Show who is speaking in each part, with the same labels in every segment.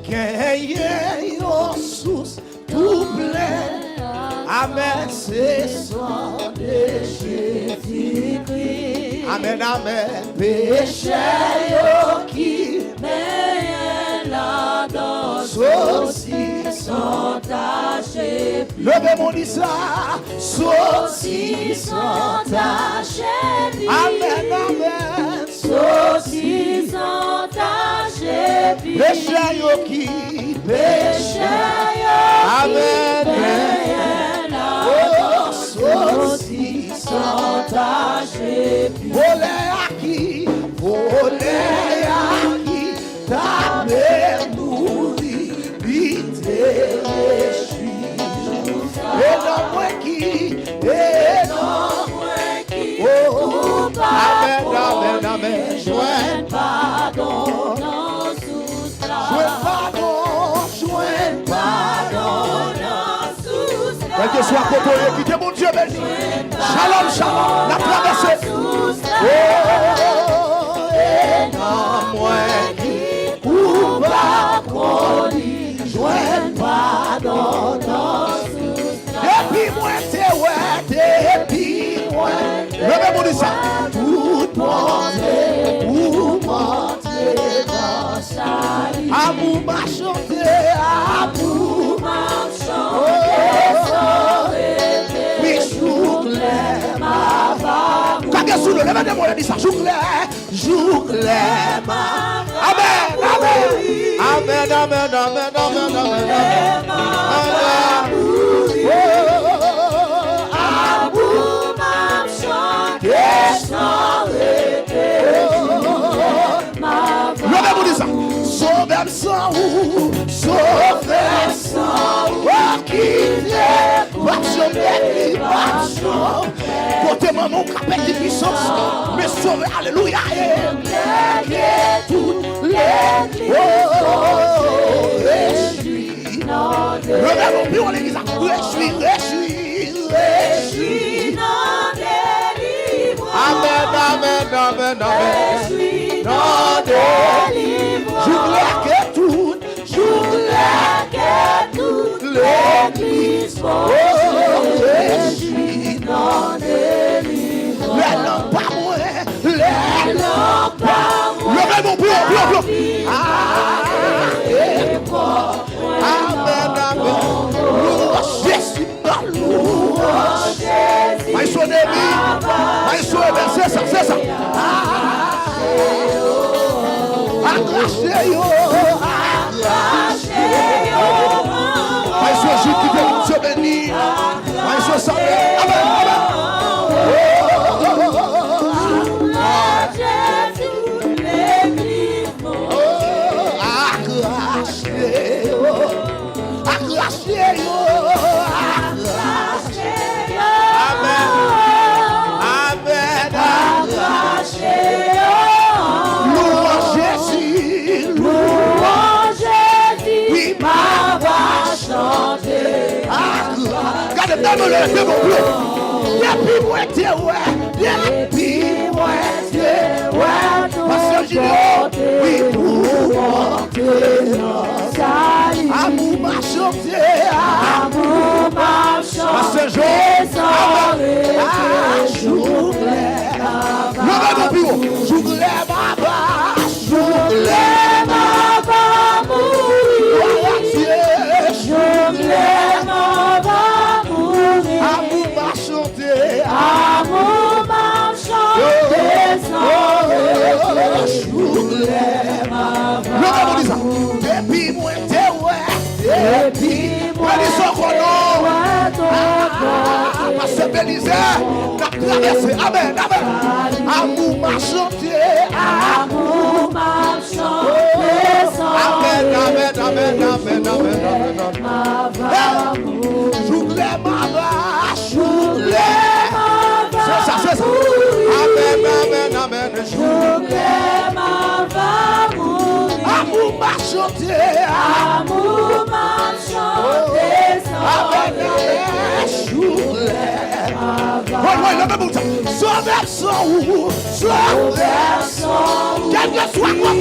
Speaker 1: Qu'il sous tout plein. Amen, c'est son de Jésus-Christ. Amen, amen. Péché qui met la danse aussi sont tachés. Levez mon ça, saucisses sont tachés. Amen, amen. Saucisses sont tachés. Péché qui, amen. Saucisses sont tachés. Volé à qui, ta mère mourit, vite réchouie. Et non moi qui, oh, amen, amen, amen. Joint pardon, joint pardon, quel que soit côté, quittez mon Dieu béni. Shalom, shalom, la traversée. Oh, et non moi qui, ou pas qu'on dit, joint pardon, depuis moi t'es ouais, depuis moi. Levez-moi ça. Tout monter, pour monter dans sa vie. Amour m'a chanté, amour m'a chanté. Oui, jour-clair, ma femme. Quand il y a sous le lèvre de moi, il dit ça, jour-clair, jour-clair, ma femme. Amen, amen. Amen, amen, amen, amen, amen, amen. Amour m'a chanté, sans levez-vous de ça. Sauvez-moi sans ou, sauvez-moi sans ou, qui est, marchons, marchons. Côté maman, capet de puissance, mais sauvez, alléluia. Toutes les réjouis. Levez-vous plus, on l'église, réjouis. Amen, amen, amen, amen. Non délivrance. Toute l'église réjouit non délivrance. Les langues pas moins, les langues pas moins. Levez mon bout. Amen, amen. Louange Jésus, louange Jésus. Maïso Némi, Maïso c'est ça. Accrachez-yo. Maïso Jésus qui veut nous bénir. Maïso Samuel, amen. Depuis moi t'es ouais, parce que je oui pour monter. Amour m'a chanté, parce que je depuis moi t'es ouais, depuis moi parce que Bélizé n'a traversé, amen. Amour m'a chanté, amen. Joue-les ma vache, c'est ça. Amen. Joue-les ma vache. Amour m'a chanté, amen. Joue-les ma vache. Quel que soit mon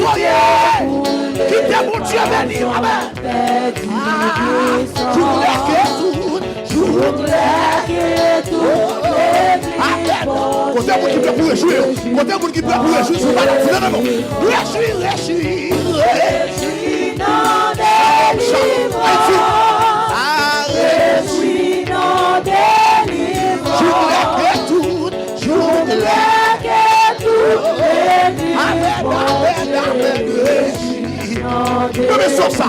Speaker 1: qui t'est mon Dieu béni, amen. Je voulais que tout. Côté vous qui peut pour réjouir, côté vous qui peut pour réjouir, c'est pas la foule, non. Réjouis dans délivrance. Réjouis dans délivrance. Je voulais que tout. Amen. Me sur ça.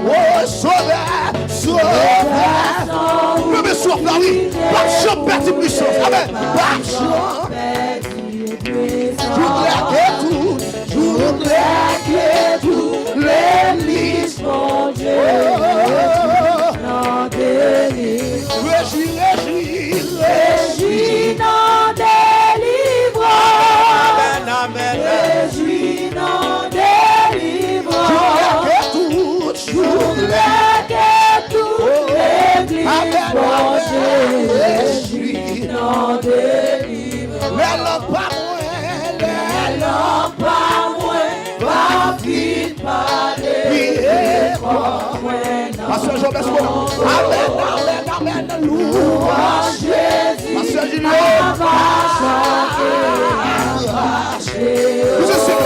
Speaker 1: Oh, sauveur. Me sur Paris. Marchons, perdre puissance. Amen. Marchons. Je voulais que tout. L'église, mon Dieu. Réjouis dans délivrance. Amen. Réjouis dans délivrance. Je voulais que tout l'église, mon Dieu. Réjouis dans délivrance. Les lampes à moins, pas vite parler. Pasteur Jean Besco. Amen. Louange Jésus. Pasteur Julien. Vous êtes sûr,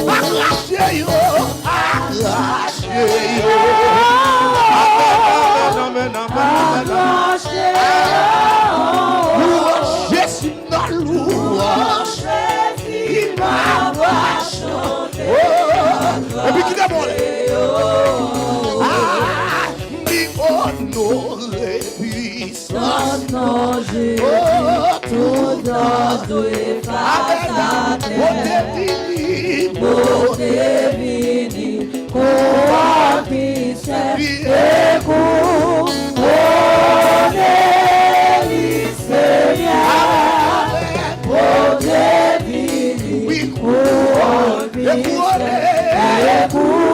Speaker 1: arrachez-yo. Amen. Louange Jésus, louange Jésus, ma voix chante. Et puis qui d'abord? Honoré puissance, non, Jésus, tout dans est face à terre. Beauté vini, coapis, et couronné, Seigneur. Beauté vini, coapis, et couronné.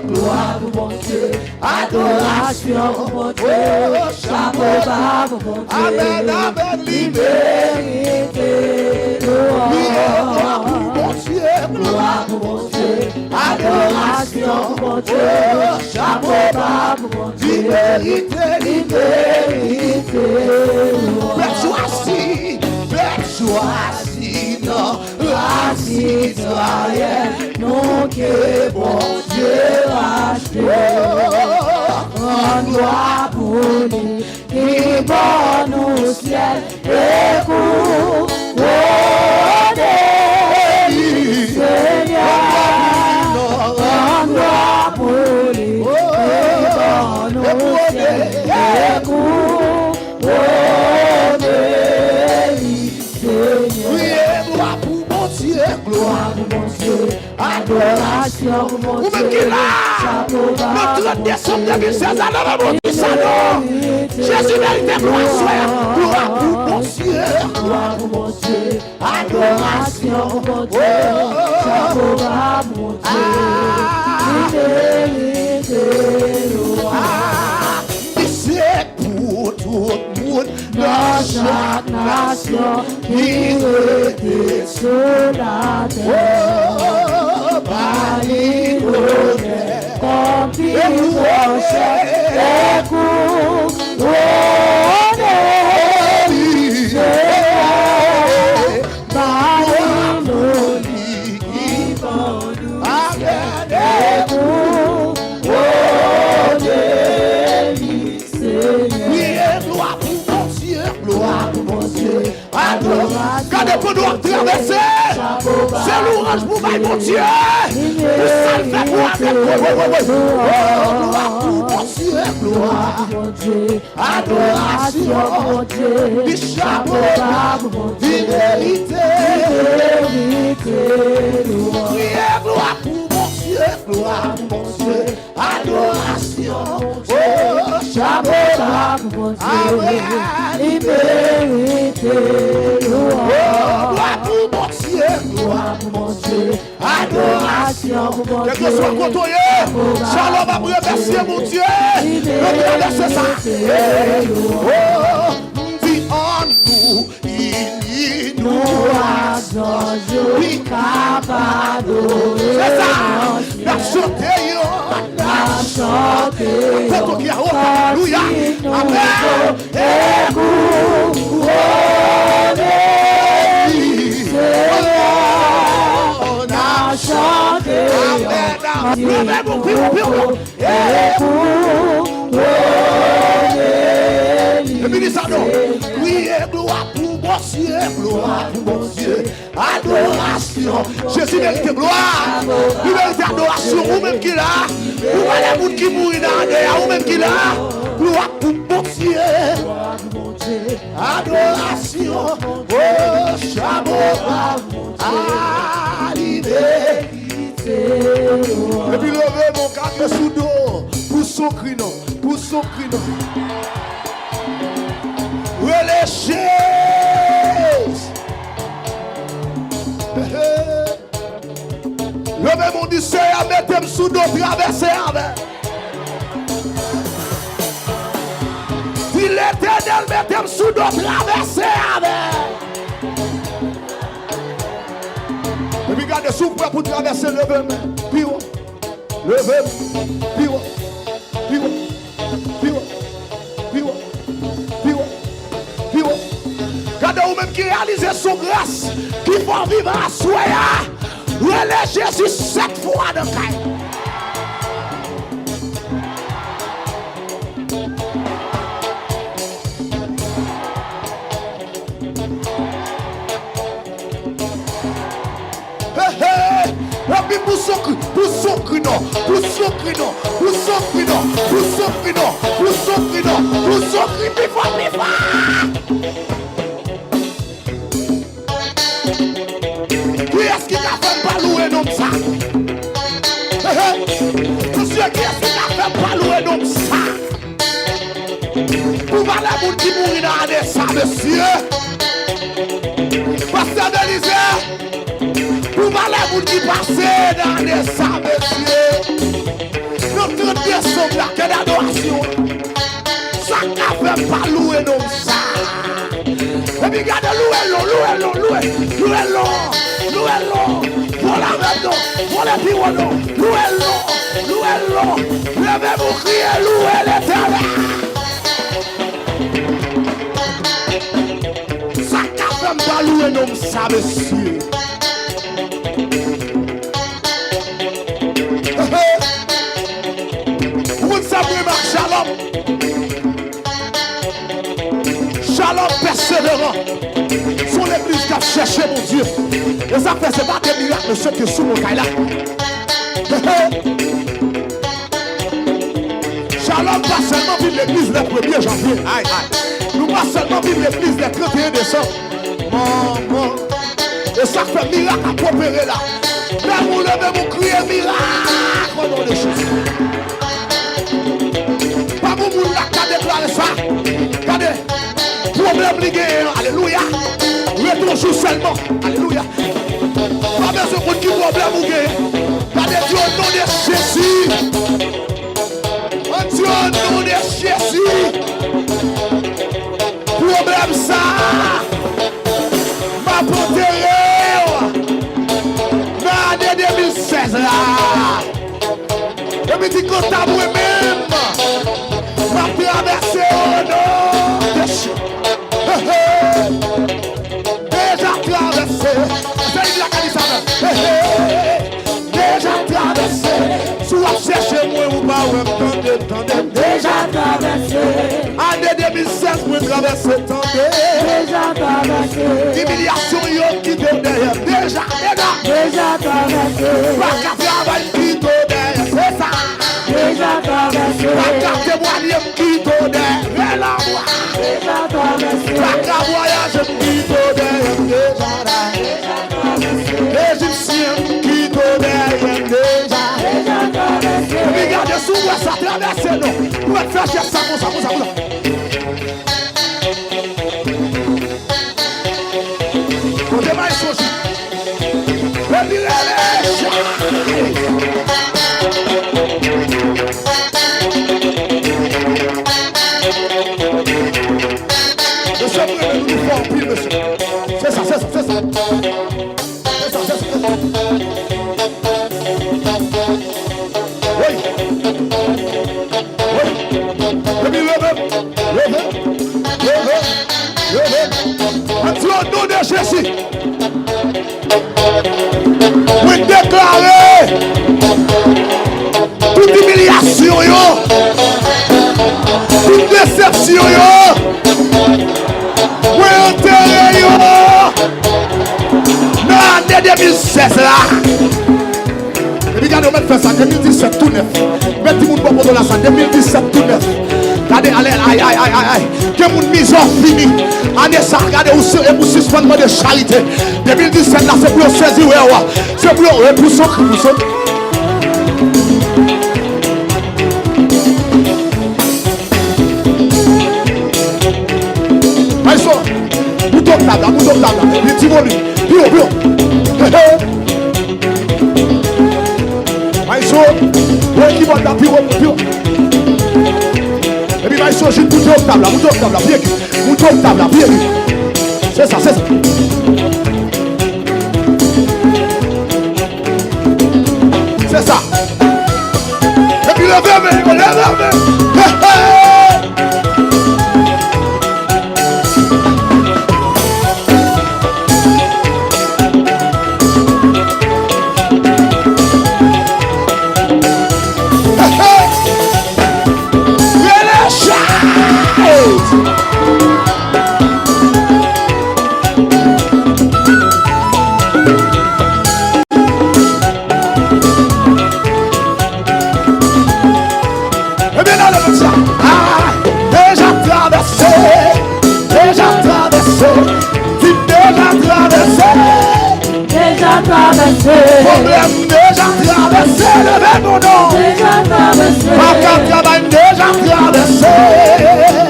Speaker 1: Gloire pour mon Dieu, adoration pour mon Dieu, chapeau bas pour mon Dieu, amen, libérité, gloire pour mon Dieu, adoration pour mon Dieu, chapeau bas pour mon Dieu, libérité, persuasi, non, citoyen, non, que bon Dieu racheté, en gloire pour lui, qui bon au ciel, et couronné, Seigneur, en gloire pour lui, qui bon au ciel, et couronné, Seigneur. Gloire pour mon Dieu, adoration pour mon Dieu. Notre décembre 2016, alors mon Dieu, Jésus mérite gloire pour mon Dieu, adoration pour mon Dieu, chapeau bas pour mon Dieu, c'est pour tout le monde, dans chaque nation, qui était sur la terre, par l'honneur, comme il prochain, et couronné, par l'honneur, qui vendou, et couronné, Seigneur. Gloire pour mon Dieu, adoration. Quand on doit traverser, c'est l'orange pour mon Dieu. Pour ça le fait pour avec gloire pour mon Dieu, gloire pour mon Dieu, adoration pour mon Dieu, du chapeau pour mon Dieu, vérité, prière, gloire pour mon Dieu, gloire pour mon Dieu, adoration, chapeau pour mon Dieu, libérité, gloire pour mon Dieu, adoration pour Que ce soit côtoyé. Shalom à remercier mon Dieu. Regardez ça. Oh, dis en nous, il nous a changé. C'est ça. La chanté. Alléluia. Amen. Gloire pour mon Dieu, gloire pour mon Dieu, adoration. Jésus mérite gloire, il mérite adoration, ou même qu'il a, ou les gens qui mourent dans le ou même qu'il a, gloire pour mon Dieu, adoration, oh, chameau, arrivé. Et puis lever mon cadre sous dos, pour son crino, pour son crino. Relâchez. Levez mon discern, mettez-moi sous dos, traversez avec. Dis l'Éternel, mettez-moi sous dos, traversez avec. Et puis gardez souffle pour traverser, levez-moi. Puis levez-moi. Puis Regardez ou même qui réalise son grâce, qui faut vivre à soi. Relève Jésus 7 fois de caille. Pour son cri, non, pour son cri, non, pour son cri, non, pour son cri, non, pour son cri, non, pour son cri, plus fort. Qui est-ce qui t'a fait pas louer non ça? Monsieur, qui est-ce qui t'a fait pas louer non ça? Pour voir la boule qui mourit dans les ça, monsieur. Pasteur Delisée. Pour voir la boule qui passait dans les ça, monsieur. Notre décembre, là, quelle adoration. Ça n'a fait pas louer non ça. Et puis regardez, louez. Pour la même non, pour les pirots non. Louez-le. Levez-vous, criez, louez l'Éternel. Ça n'a fait pas louer non ça, monsieur. Vous savez, Shalom. Shalom persévérant. Son église qui a cherché mon Dieu. Et ça fait, c'est pas des miracles, ceux qui sont sous mon caille là. Shalom pas seulement vivre l'église le 1er janvier. Nous pas seulement vivre l'église le 31 décembre. Maman. Et ça fait miracle à coopérer là. Là, vous levez, vous criez miracle au nom de Jésus. Pas vous qui a déclaré ça. Regardez. Problème lié. Alléluia. Retour jour seulement. Alléluia. Pas besoin de qui problème ou gain. Regardez Dieu au nom de Jésus. Dieu au nom de Jésus. Problème ça. Ma protégée. 2016 là. Je me dis qu'on t'a moi-même. Va traverser au nom de Jésus. Déjà traversé. C'est la calissade. Déjà traversé. Soit chercher moi ou pas, ou tendez. Déjà traversé. Année 2016, moi traversé, tendez. Déjà traversé. Humiliation, yo qui te derrière. Déjà traversé. Pas qu'à travail qui te derrière, c'est ça. Déjà traversé. Pas qu'à témoigner qui te derrière, l'envoi. Déjà traversé. Pas qu'à voyager qui te derrière, déjà traversé. Égyptien qui te derrière, déjà traversé. Regardez sous moi, ça traverse, non. Pour être fait ça, comme ça. On démarre son jeu. 2016 là. Et puis regardez, on va faire ça. 2017 tout neuf. Mettez mon bon pour là ça. 2017 tout neuf. Regardez, allez, aïe, aïe, aïe, aïe. Que mon mise en fini. Année ça, regardez, vous suspendez de charité. 2017 là, c'est pour saisir. C'est pour son. Mouton table, petit volume, bio. Maïso, oui, qui va dans bio. Et puis Maïso, j'ai mouton table, bien. C'est ça. C'est ça. Et puis levez. Problème déjà traversé, levez mon nom. Déjà traversé. Pas qu'à travail déjà traversé.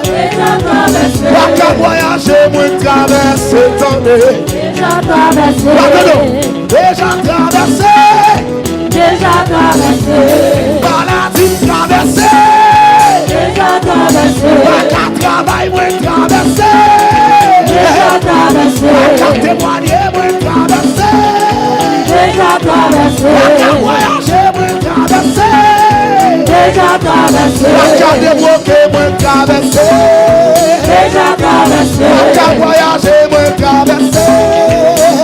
Speaker 1: Déjà traversé. Pas qu'à voyager, moi traversé, attendez. Déjà traversé. Déjà traversé. Déjà traversé. Maladie traversé. Déjà traversé. Pas qu'à travail, moi traversé. Déjà traversé. Pas qu'à témoigner, moi traversé. Déjà traversé. Pas qu'à voyager, moi traversé. Déjà traversé. Pas qu'à débloquer, moi traversé. Déjà traversé. Pas qu'à voyager, moi traversé.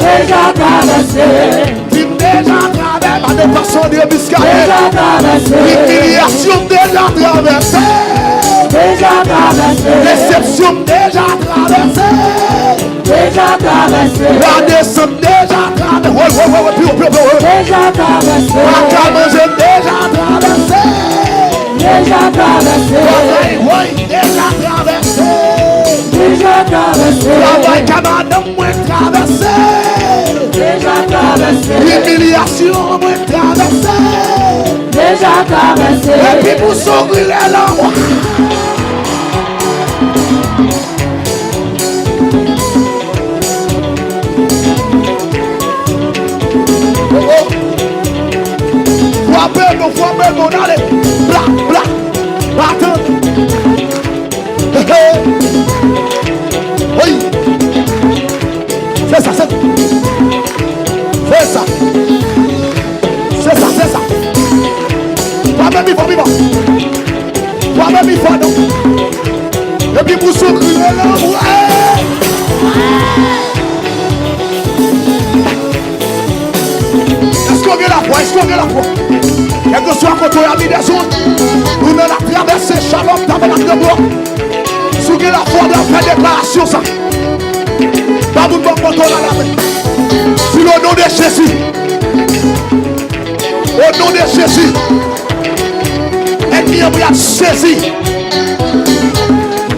Speaker 1: Déjà traversé. Déjà traversé. Pas de personne de biscaïe. Déjà traversé. L'humiliation déjà traversé. Déjà traversé. Déception déjà traversé. Déjà traversé. La descente déjà traversé. Déjà traversé. La manger déjà traversé. Déjà traversé. Déjà traversé. Déjà traversé. Travail camarade moins traversé. Déjà traversé. L'humiliation moins traversé. Déjà traversé. Et puis pour s'ouvrir l'envoi. Frappez mon allez. Bla. Attends. Oui. C'est ça. Toi-même, il faut non. Et puis pour s'ouvrir l'envoi. Est-ce qu'on a la foi? Quel que soit quand on a mis des zones, nous allons traverser Shalom, tabernacle de bois. Si vous avez la foi de faire déclaration, ça. Pas vous bon quand on a la main. Sur le nom de Jésus. Au nom de Jésus. Ennemi a saisi.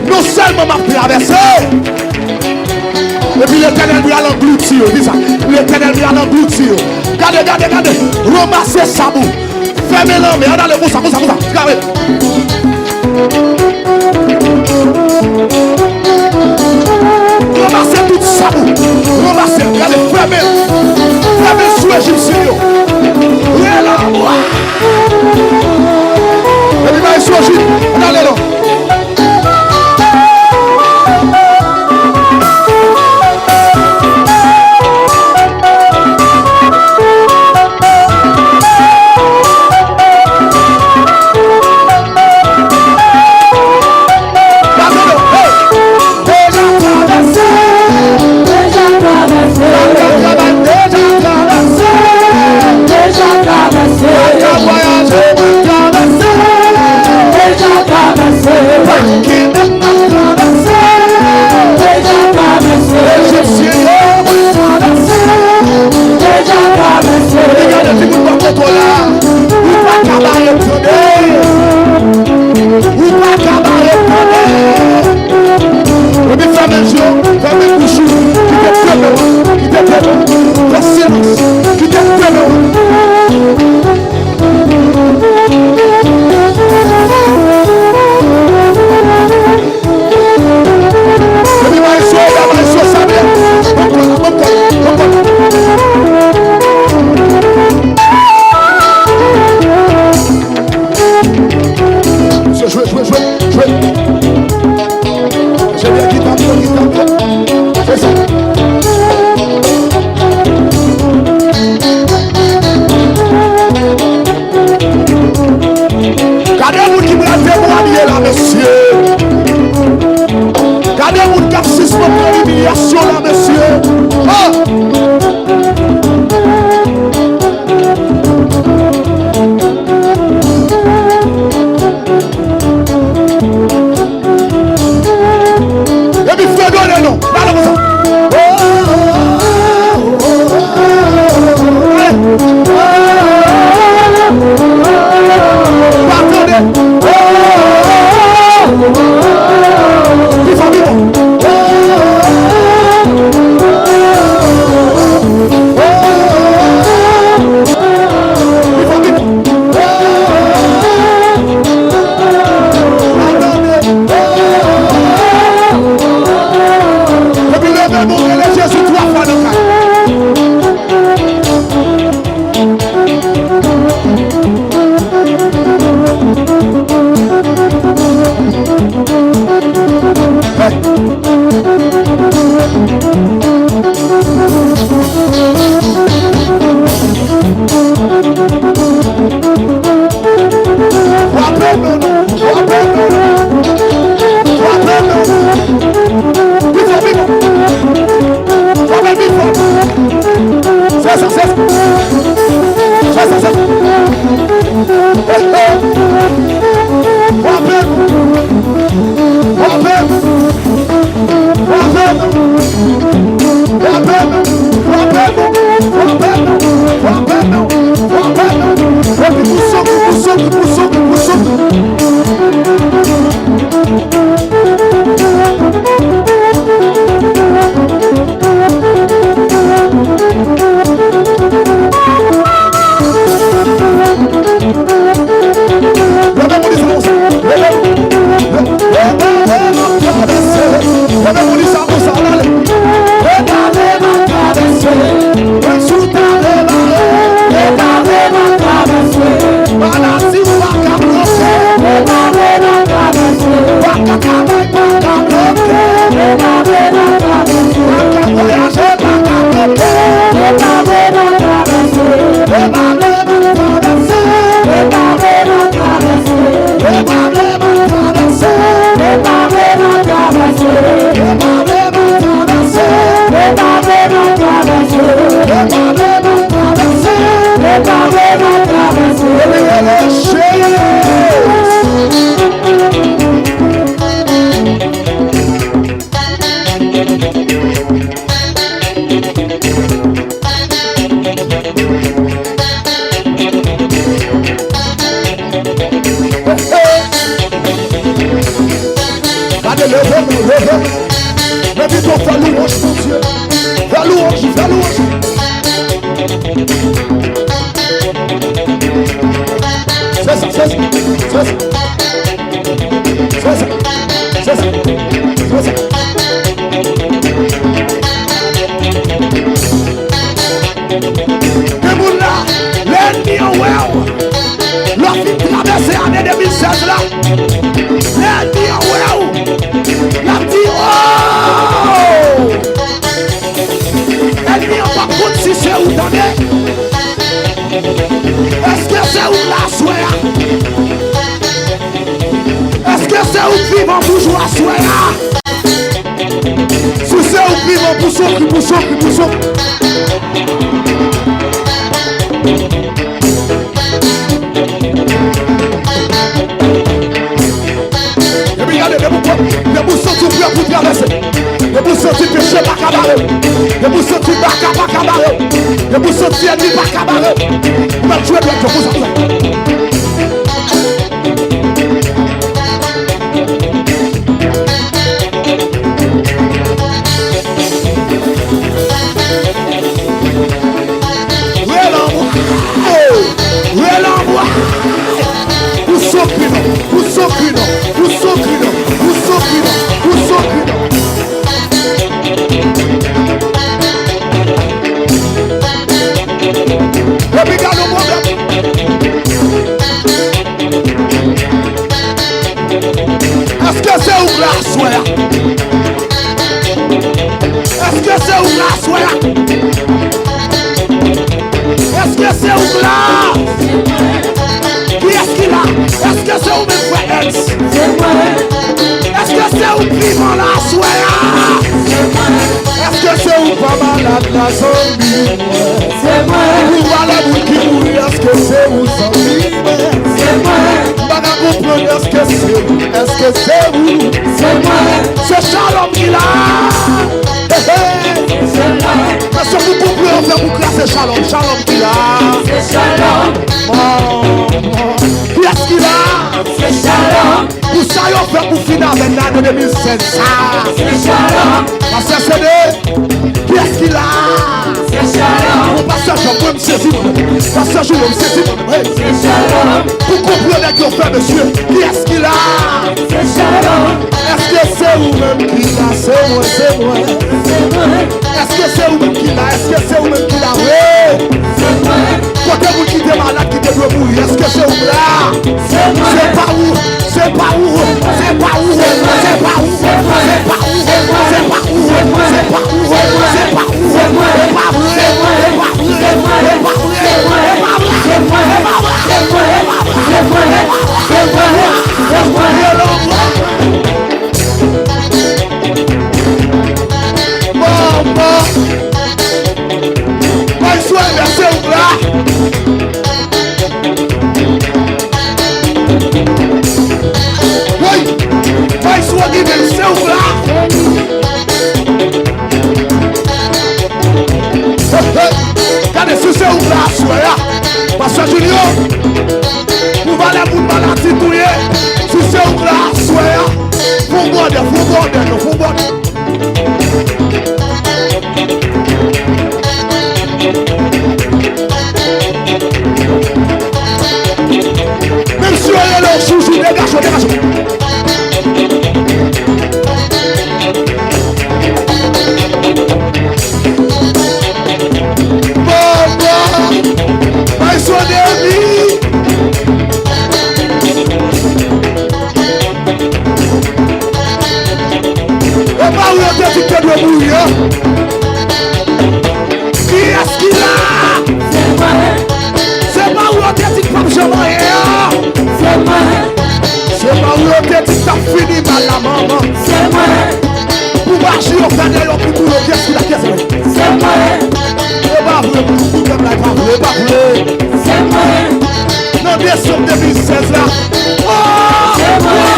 Speaker 1: Non seulement m'a traversé. Et puis l'Éternel lui a l'engloutir. Dis ça. L'Éternel lui a l'engloutir. Regardez. Ramassez sa boue. Fermez-la, mais regardez le bout, ça. Regardez. Ramassez tout ça boue. Regardez, fermez. Fermez sous Égyptien. Regardez. Et puis, il sous Égypte. Regardez-le. Vai, Même si on est là, sous dégage. Qui est-ce qu'il a? C'est pas où on dit que pas jamais. C'est pas où on dit que t'as fini mal la maman. Pour marcher au panel, on peut nous qu'est-ce qu'il a cassé. C'est pas vrai, comme la grande, c'est pas vrai. Non, bien sûr, 2016 là. C'est vrai.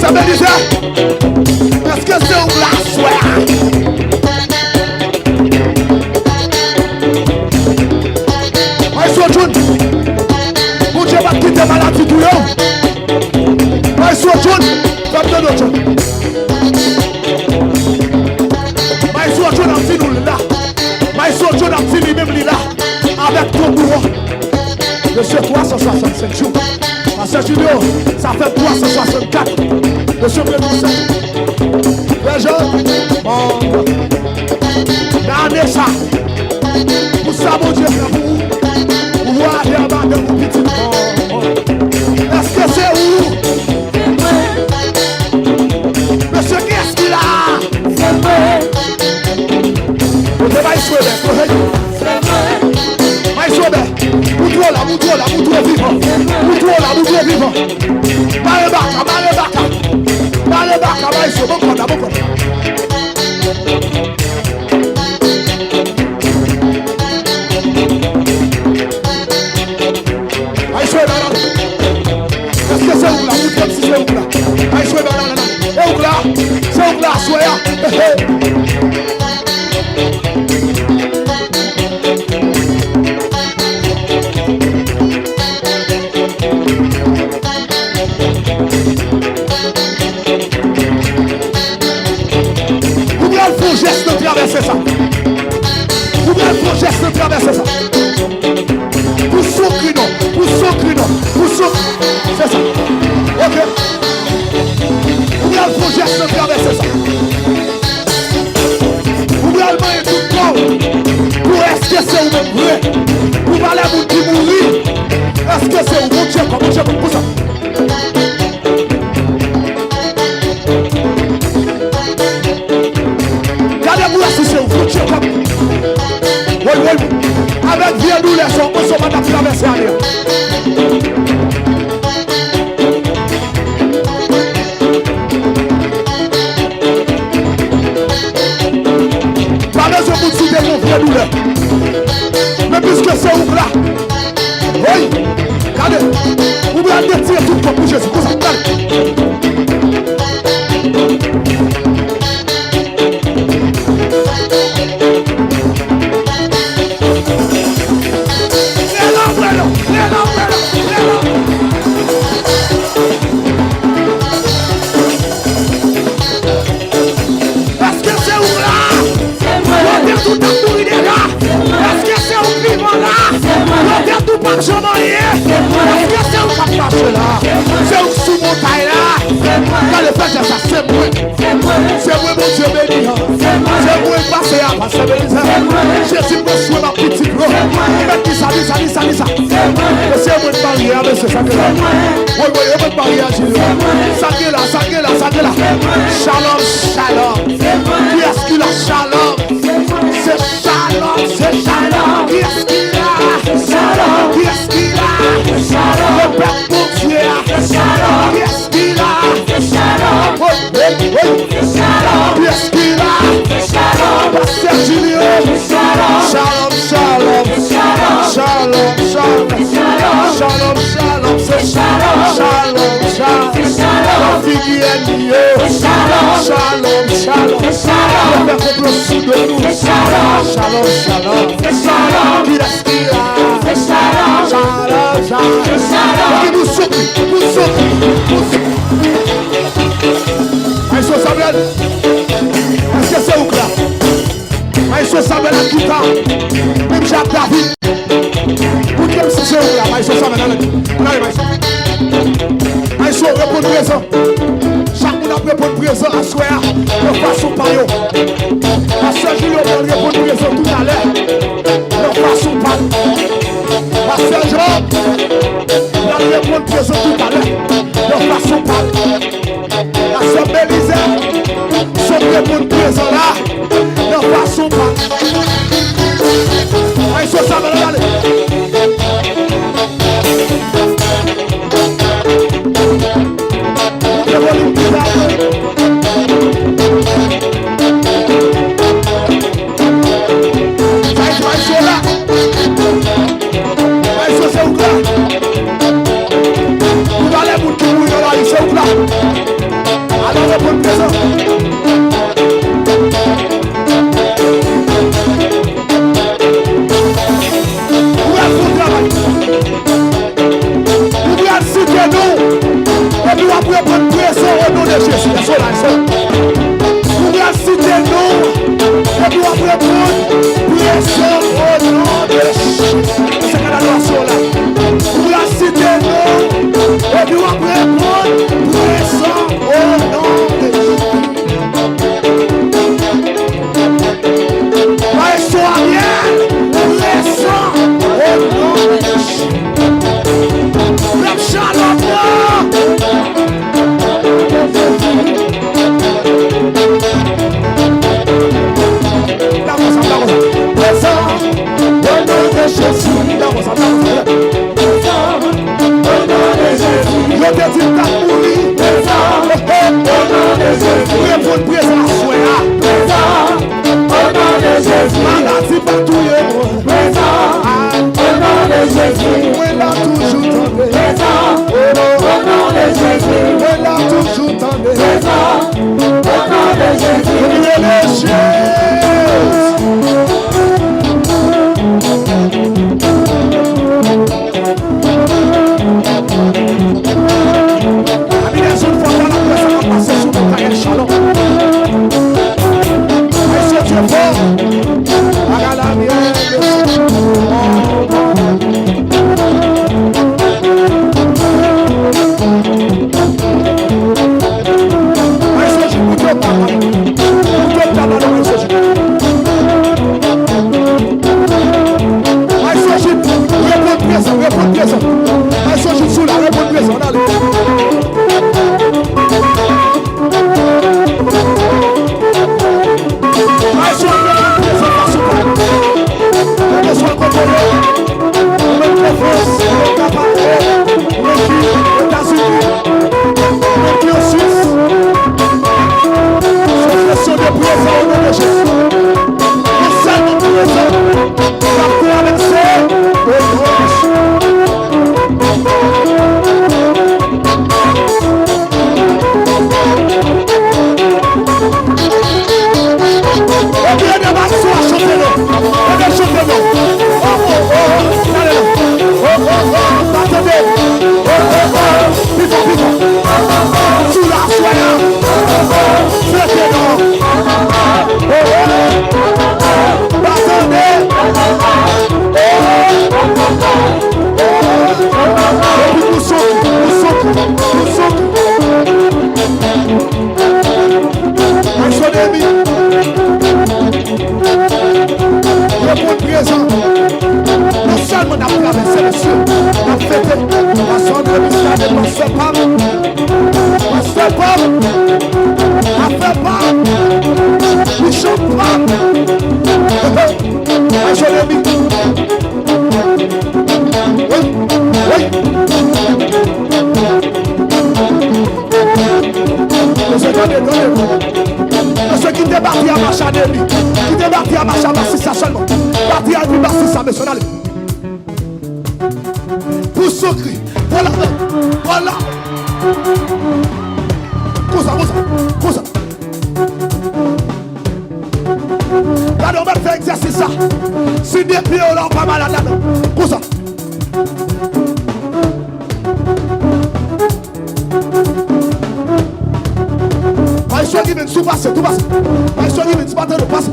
Speaker 1: Ça me disait, est-ce que c'est où la soirée? Moi, je suis John. Mon Dieu va quitter maladie tout le monde. Moi, je suis John. Comme de l'autre. Moi, je suis John en petit nous là. Moi, je suis John en petit lui-même là. Avec ton bourreau. Monsieur 365 jours. Parce que ça fait 364. Monsieur le ministre, les jeunes, regardez ça. Pour ça, mon Dieu, pour voir les abats de mon petit. Est-ce que c'est où? Monsieur, qu'est-ce qu'il a? C'est vrai. Vous devez y souhaiter. Moutou vivant. Barabaka, c'est bon qu'on a beaucoup. Est-ce que c'est où là? C'est où là? C'est où là? Soya. Traverser ça. Vous voulez un geste de traverser ça. Pour souffrir, c'est ça. Ok. Vous voulez un geste de traverser ça. Vous voulez le tout le temps. Pour est-ce que c'est où même vrai? Vous allez vous dire mourir. Est-ce que c'est où mon Dieu comme ça? Avec vieux douleur, on se met à traverser ailleurs. Pas besoin de citer mon vieux douleur. Mais puisque c'est où là, oui, regardez, vous voulez détirer tout pour Jésus. Pour ça, c'est où sous montagne là. Quand le père ça c'est moi mon Dieu béni. C'est moi passer à passer. Jésus me souhaite ma petite roue. Mais ça. C'est moi barrière, c'est ça que là. Oui, barrière, ça que là. Shalom. Qui est-ce qu'il a shalom? C'est shalom. Qui est-ce qu'il a? Shalom. Qui est-ce qu'il a? Shalom. Le Père mon Dieu. Shalom. Qui est-ce qu'il a? Shalom. Oui. Shalom. Qui est-ce qu'il a? Shalom. Pasteur Julien. Shalom. C'est shalom. Shalom, shalom, shalom. Le Père complot sous de nous. Shalom, shalom. Qui reste qui là? Shalom, shalom. Qui nous souffle, nous souffle. Maïso Samuel, est-ce que c'est où là? Maïso Samuel à tout temps. Même Jacques David. Pour qui est-ce que c'est où là? Maïso Samuel, allez, Maïso, réponds présent. Chaque monde a répondu présent à soir. De façon par eux. Pasteur Julio va répondre présent tout à l'heure. De façon par Pasteur Jean va répondre présent tout à l'heure. De façon par Pasteur Bélisée sont répondre présent là. De façon par Maïso Samuel, allez. Ceux qui débarquent à marcher à demi, qui débarquent à marcher à Bassissa seulement, partir à lui Bassissa, mais son allez. Pour ce cri, voilà, voilà. Comme ça. Là, on va faire exercice ça. Si des pieds, on n'a pas mal à là-dedans. Comme ça. My son even tout passe, tout passe. My son even tout passe.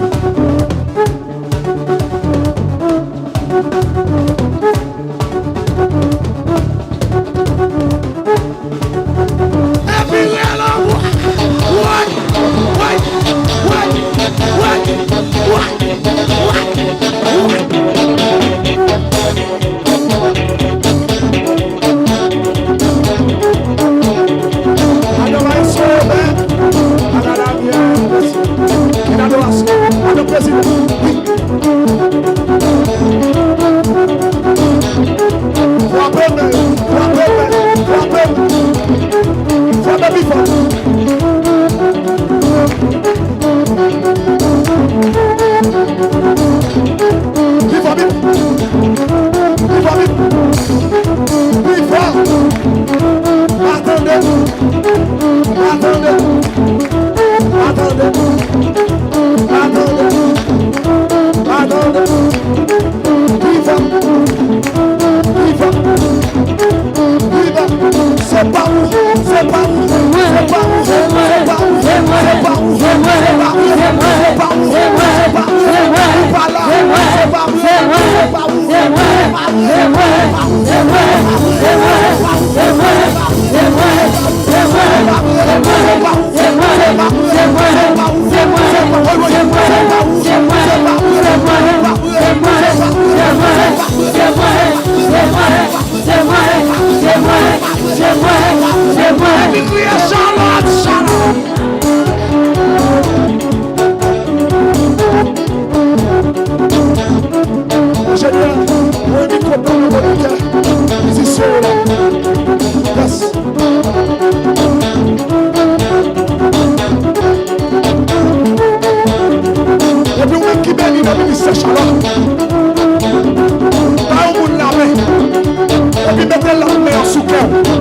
Speaker 1: Mettez la main en sous-cœur.